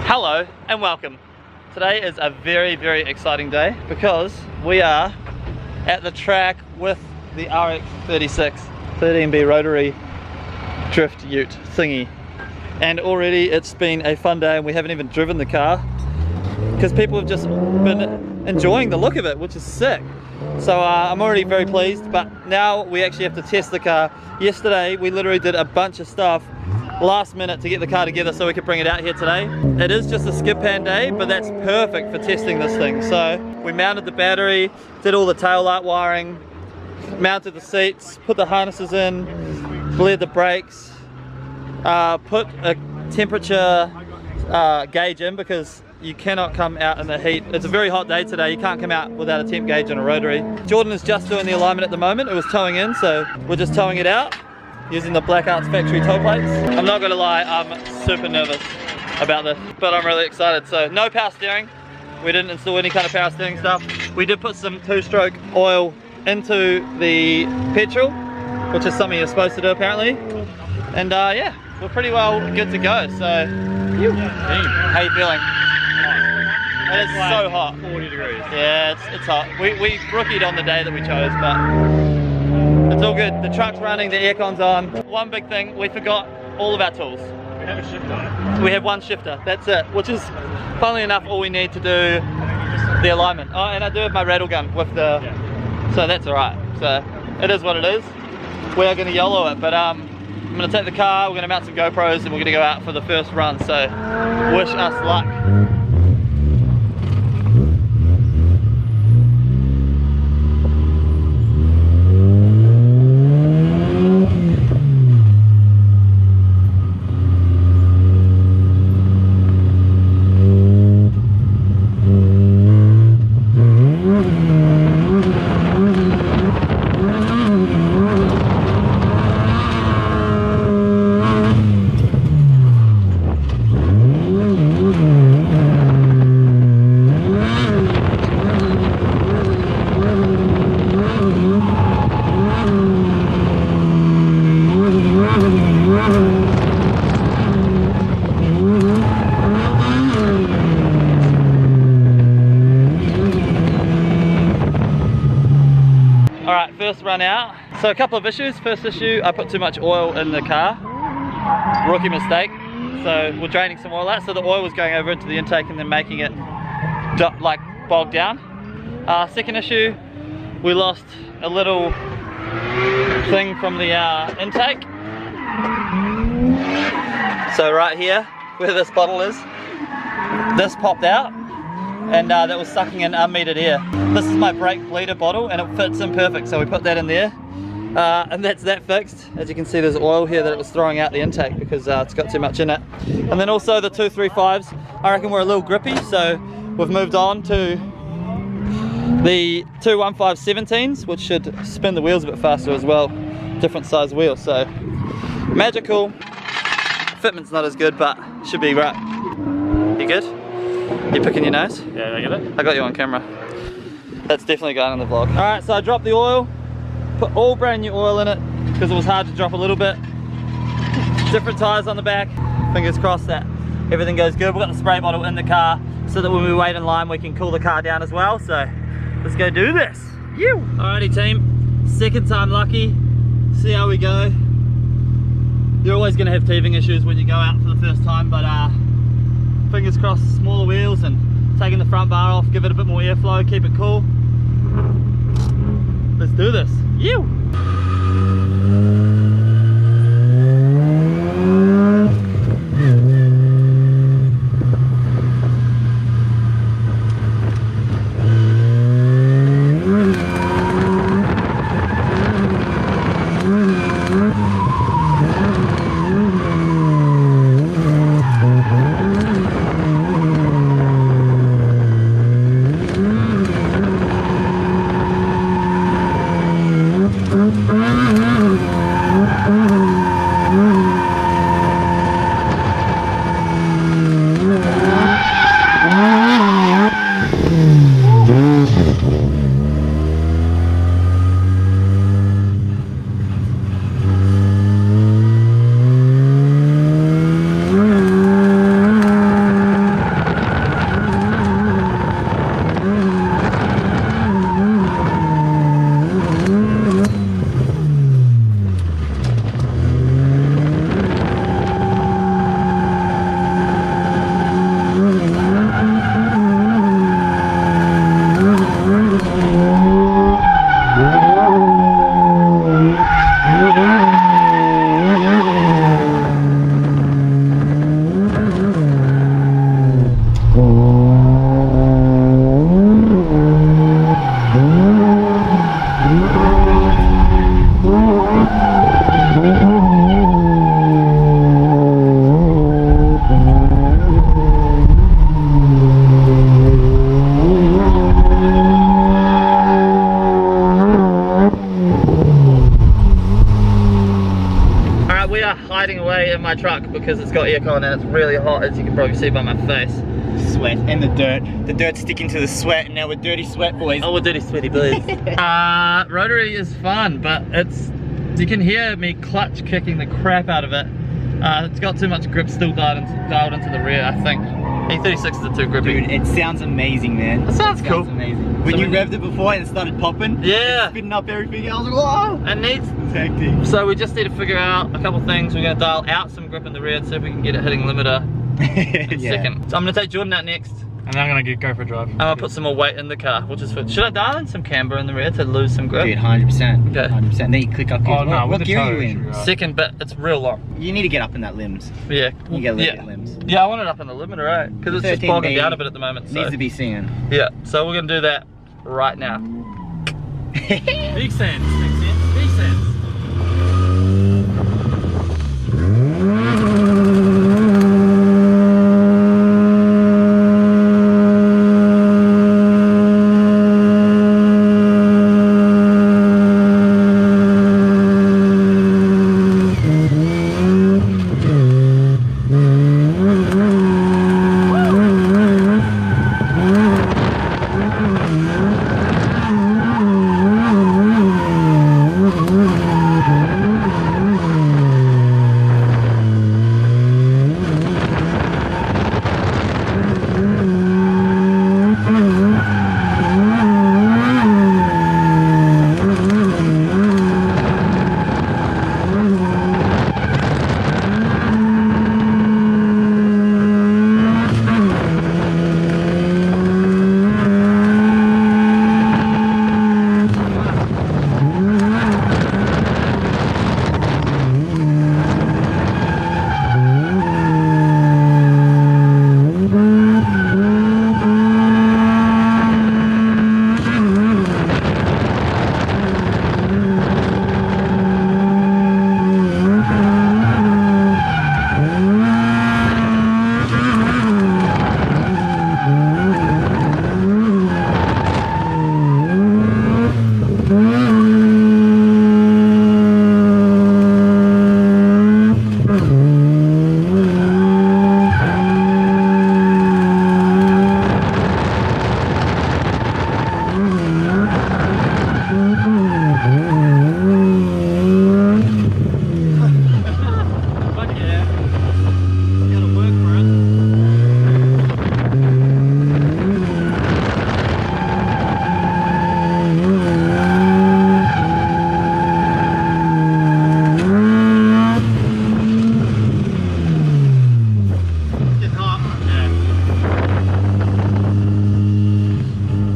Hello and welcome. Today is a very, very exciting day because we are at the track with the RX36 13B rotary drift ute thingy. And already it's been a fun day and we haven't even driven the car because people have just been enjoying the look of it, which is sick. So I'm already very pleased, but now we actually have to test the car. Yesterday we literally did a bunch of stuff last minute to get the car together so we could bring it out here today. It is just a skid pan day, but that's perfect for testing this thing. So we mounted the battery, did all the tail light wiring, mounted the seats, put the harnesses in, bled the brakes, put a temperature gauge in because you cannot come out in the heat. It's a very hot day today, you can't come out without a temp gauge on a rotary. Jordan is just doing the alignment at the moment. It was towing in, so we're just towing it out using the Blackouts factory tow plates. I'm not gonna lie, I'm super nervous about this, but I'm really excited. So no power steering. We didn't install any kind of power steering stuff. We did put some two-stroke oil into the petrol, which is something you're supposed to do apparently. And yeah, we're pretty well good to go. So, how you feeling? It is so hot. 40 degrees. Yeah, it's hot. We rookied on the day that we chose, but it's all good. The truck's running, the aircon's on. One big thing, we forgot all of our tools. We have a shifter. We have one shifter, that's it. Which is, funnily enough, all we need to do the alignment. Oh, and I do have my rattle gun with the, so that's alright. So, it is what it is. We are gonna YOLO it, but I'm gonna take the car, we're gonna mount some GoPros, and we're gonna go out for the first run. So, wish us luck. Alright, first run out. So a couple of issues. First issue, I put too much oil in the car. Rookie mistake. So we're draining some oil out. So the oil was going over into the intake and then making it like bogged down. Second issue, we lost a little thing from the intake. So right here, where this bottle is, this popped out. And that was sucking in unmetered air. This is my brake bleeder bottle and it fits in perfect, so we put that in there. And that's that fixed. As you can see, there's oil here that it was throwing out the intake because it's got too much in it. And then also the 235s, I reckon we're a little grippy, so we've moved on to the 21517s, which should spin the wheels a bit faster as well. Different size wheel, so magical. Fitment's not as good, but should be right. You good? You picking your nose? Yeah, I get it. I got you on camera. That's definitely going on the vlog. Alright, so I dropped the oil, put all brand new oil in it because it was hard to drop a little bit. Different tyres on the back. Fingers crossed that everything goes good. We've got the spray bottle in the car so that when we wait in line we can cool the car down as well. So let's go do this. Alrighty team, second time lucky. See how we go. You're always going to have teething issues when you go out for the first time, but fingers crossed, smaller wheels and taking the front bar off, give it a bit more airflow, keep it cool. Let's do this. of my truck because it's got aircon and it's really hot, as you can probably see by my face. Sweat and the dirt's sticking to the sweat, and now we're dirty sweat boys. Oh, we're dirty sweaty boys. Rotary is fun, but you can hear me clutch kicking the crap out of it. It's got too much grip still dialed into the rear, I think. E36 is too grippy. Dude, it sounds amazing, man. It sounds cool. Amazing. When you revved it before and it started popping, yeah, spitting up everything, I was like, whoa! It needs. It's hectic. So we just need to figure out a couple things. We're going to dial out some grip in the rear and see if we can get it hitting limiter in second. So I'm going to take Jordan out next. And I'm gonna go for a drive. I'm gonna put some more weight in the car, which is good. Should I dial in some camber in the rear to lose some grip? Dude, 100%. Okay. 100%. Then you click up here. Oh no, what with gear the are toe, you it should be in? right. Second, but it's real long. You need to get up in that limbs. Yeah. You get a little bit limbs. Yeah, I want it up in the limiter, right? Because it's just bogging 13B down a bit at the moment. So. Needs to be seen. Yeah, so we're gonna do that right now. Big sense, big sense.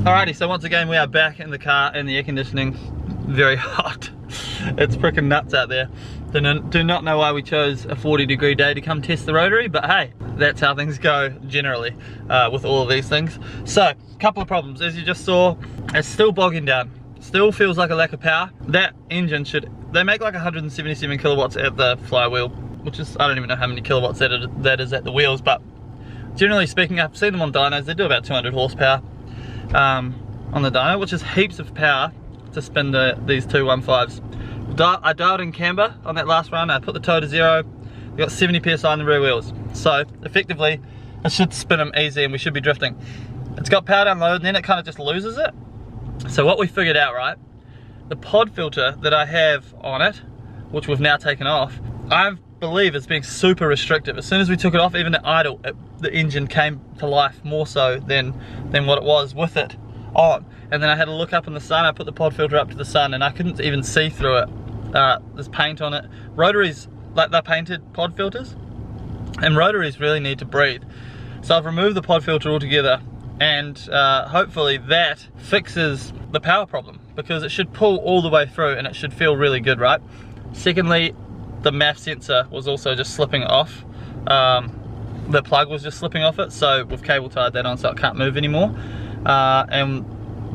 Alrighty, so once again we are back in the car and the air conditioning's very hot. It's freaking nuts out there. Do not know why we chose a 40-degree day to come test the rotary, but hey, that's how things go generally with all of these things. So, a couple of problems. As you just saw, it's still bogging down. Still feels like a lack of power. That engine they make like 177 kilowatts at the flywheel, which is, I don't even know how many kilowatts that is at the wheels, but generally speaking, I've seen them on dynos, they do about 200 horsepower on the dyno, which is heaps of power to spin these 215s. I dialed in camber on that last run, I put the toe to 0, we got 70 psi on the rear wheels. So effectively, it should spin them easy and we should be drifting. It's got power down low and then it kind of just loses it. So what we figured out, right, the pod filter that I have on it, which we've now taken off, I believe it's being super restrictive. As soon as we took it off, even at idle, the engine came to life more so than what it was with it on. And then I had a look up in the sun, I put the pod filter up to the sun and I couldn't even see through it. There's paint on it. Rotaries, like they're painted pod filters, and rotaries really need to breathe. So I've removed the pod filter altogether, and hopefully that fixes the power problem, because it should pull all the way through and it should feel really good, right? Secondly, the MAF sensor was also just slipping off. The plug was just slipping off it, so we've cable tied that on so it can't move anymore. And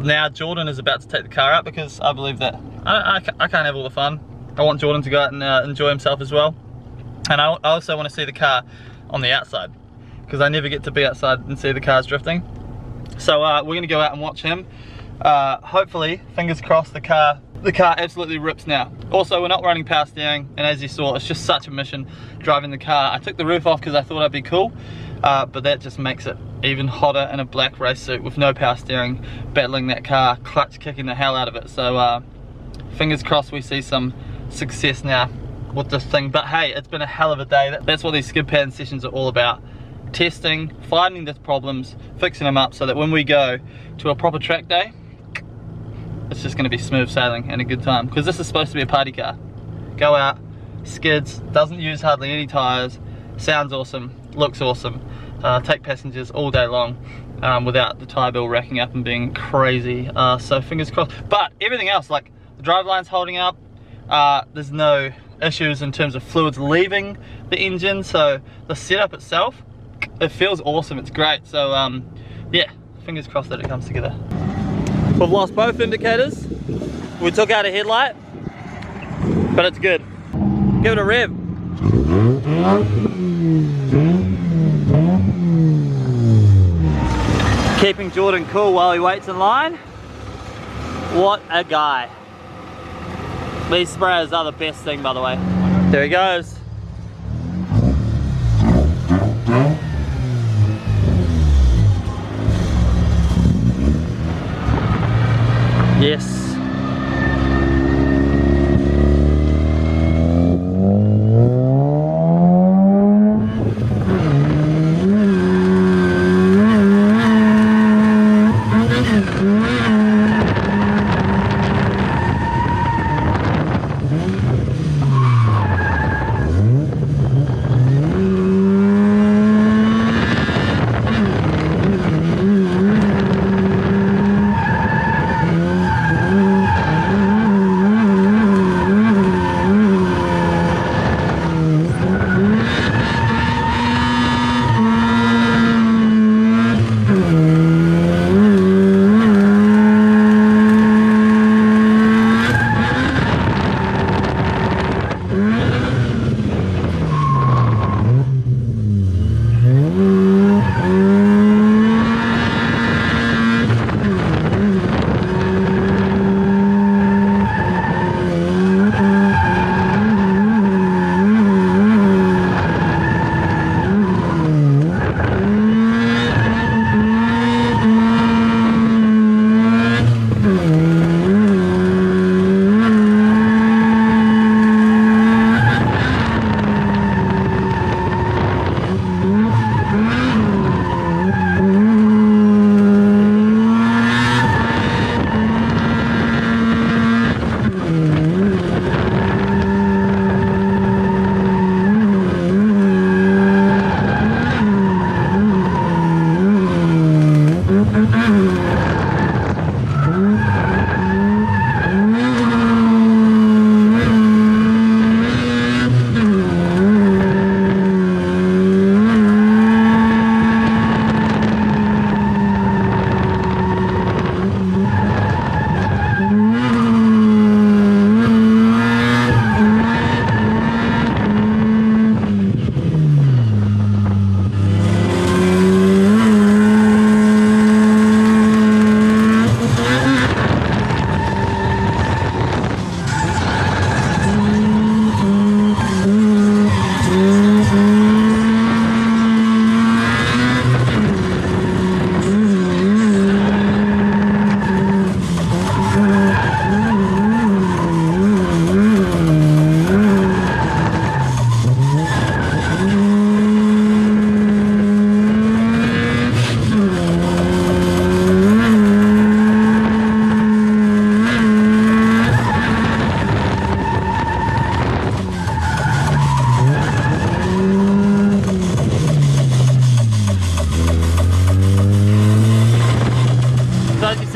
now Jordan is about to take the car out because I believe that I can't have all the fun. I want Jordan to go out and enjoy himself as well. And I also want to see the car on the outside, because I never get to be outside and see the cars drifting. So we're going to go out and watch him. hopefully, fingers crossed, the car absolutely rips now. Also, we're not running power steering, and as you saw, it's just such a mission driving the car. I took the roof off because I thought I'd be cool, but that just makes it even hotter in a black race suit with no power steering, battling that car, clutch kicking the hell out of it. So fingers crossed we see some success now with this thing. But hey, it's been a hell of a day. That's what these skid pattern sessions are all about. Testing, finding the problems, fixing them up so that when we go to a proper track day, it's just going to be smooth sailing and a good time, because this is supposed to be a party car. Go out, skids, doesn't use hardly any tires, sounds awesome, looks awesome, take passengers all day long without the tyre bill racking up and being crazy. So fingers crossed. But everything else, like the driveline's holding up, there's no issues in terms of fluids leaving the engine, so the setup itself, it feels awesome, it's great. So yeah, fingers crossed that it comes together. We've lost both indicators. We took out a headlight, but it's good. Give it a rev. Keeping Jordan cool while he waits in line. What a guy. These sprayers are the best thing, by the way. There he goes. Yes.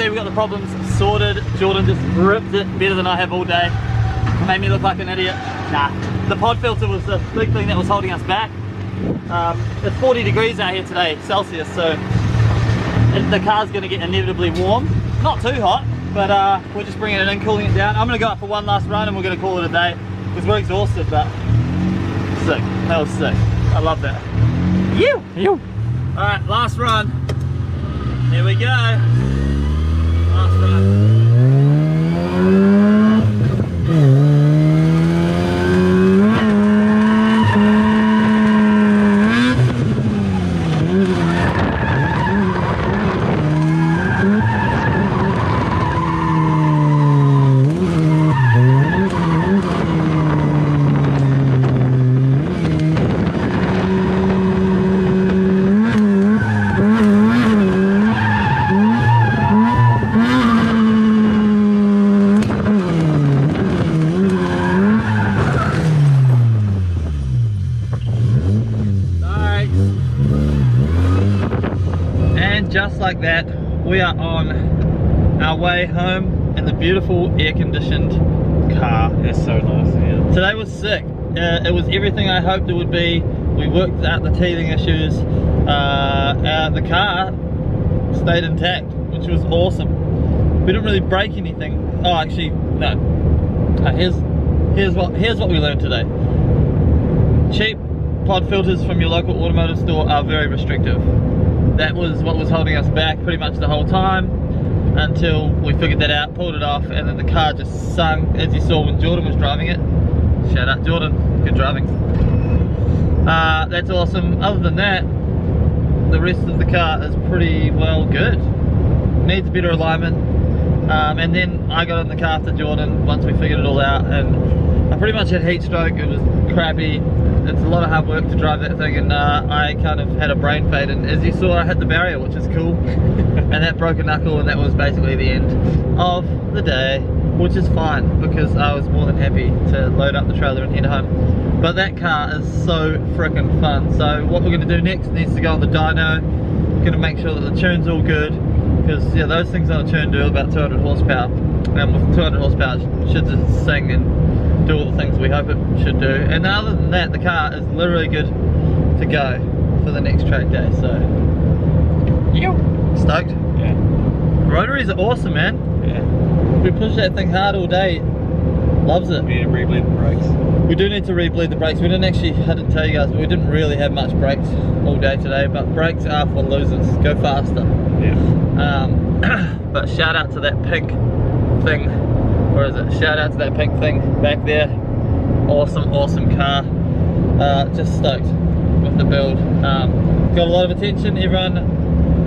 we got the problems sorted. Jordan just ripped it better than I have all day. Made me look like an idiot. Nah, the pod filter was the big thing that was holding us back. It's 40 degrees out here today, Celsius, so the car's going to get inevitably warm. Not too hot, but we're just bringing it in, cooling it down. I'm going to go out for one last run and we're going to call it a day because we're exhausted, but sick. That was sick. I love that. Alright, last run. Here we go. Last Just like that, we are on our way home in the beautiful air-conditioned car. It's so nice, yeah. Today was sick. It was everything I hoped it would be. We worked out the teething issues. The car stayed intact, which was awesome. We didn't really break anything. Oh, actually, no. Here's what we learned today. Cheap pod filters from your local automotive store are very restrictive. That was what was holding us back pretty much the whole time until we figured that out, pulled it off, and then the car just sung, as you saw when Jordan was driving it. Shout out Jordan, good driving. That's awesome. Other than that, the rest of the car is pretty well good. Needs better alignment. And then I got in the car after Jordan once we figured it all out, and I pretty much had heat stroke. It was crappy. It's a lot of hard work to drive that thing, and I kind of had a brain fade, and as you saw, I hit the barrier, which is cool. And that broke a knuckle, and that was basically the end of the day, which is fine because I was more than happy to load up the trailer and head home. But that car is so freaking fun. So what we're going to do next needs to go on the dyno. Going to make sure that the tune's all good, because yeah, those things on a tune do about 200 horsepower, and with 200 horsepower it should just sing and do all the things we hope it should do. And other than that, the car is literally good to go for the next track day. So stoked. Yeah. Rotaries are awesome, man. Yeah. We push that thing hard all day. Loves it. We need to re-bleed the brakes. We do need to re-bleed the brakes. We didn't actually, I didn't tell you guys, but we didn't really have much brakes all day today. But brakes are for losers. Go faster. Yeah. But shout out to that pink thing. Where is it? Shout out to that pink thing back there. Awesome, awesome car. Just stoked with the build. Got a lot of attention. Everyone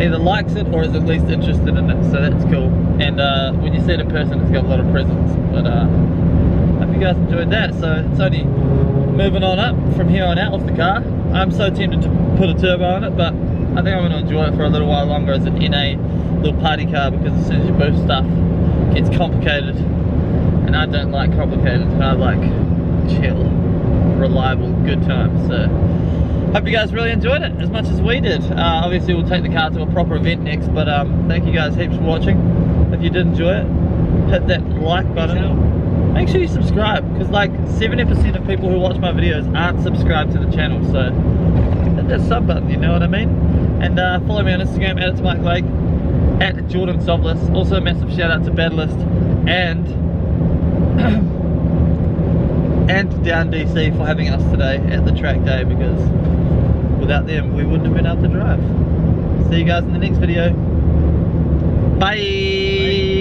either likes it or is at least interested in it, so that's cool. And when you see it in person, it's got a lot of presence. But hope you guys enjoyed that. So it's only moving on up from here on out with the car. I'm so tempted to put a turbo on it, but I think I'm going to enjoy it for a little while longer as an NA little party car, because as soon as you boost stuff, it gets complicated. And I don't like complicated, I like chill, reliable, good times. So hope you guys really enjoyed it as much as we did. Obviously we'll take the car to a proper event next, but thank you guys heaps for watching. If you did enjoy it, hit that like button. Make sure you subscribe, because like 70% of people who watch my videos aren't subscribed to the channel, so hit that sub button, you know what I mean? And follow me on Instagram at @MikeLake, at Jordan Sovlis. Also a massive shout out to Battlist and Down DC for having us today at the track day, because without them we wouldn't have been able to drive. See you guys in the next video. Bye.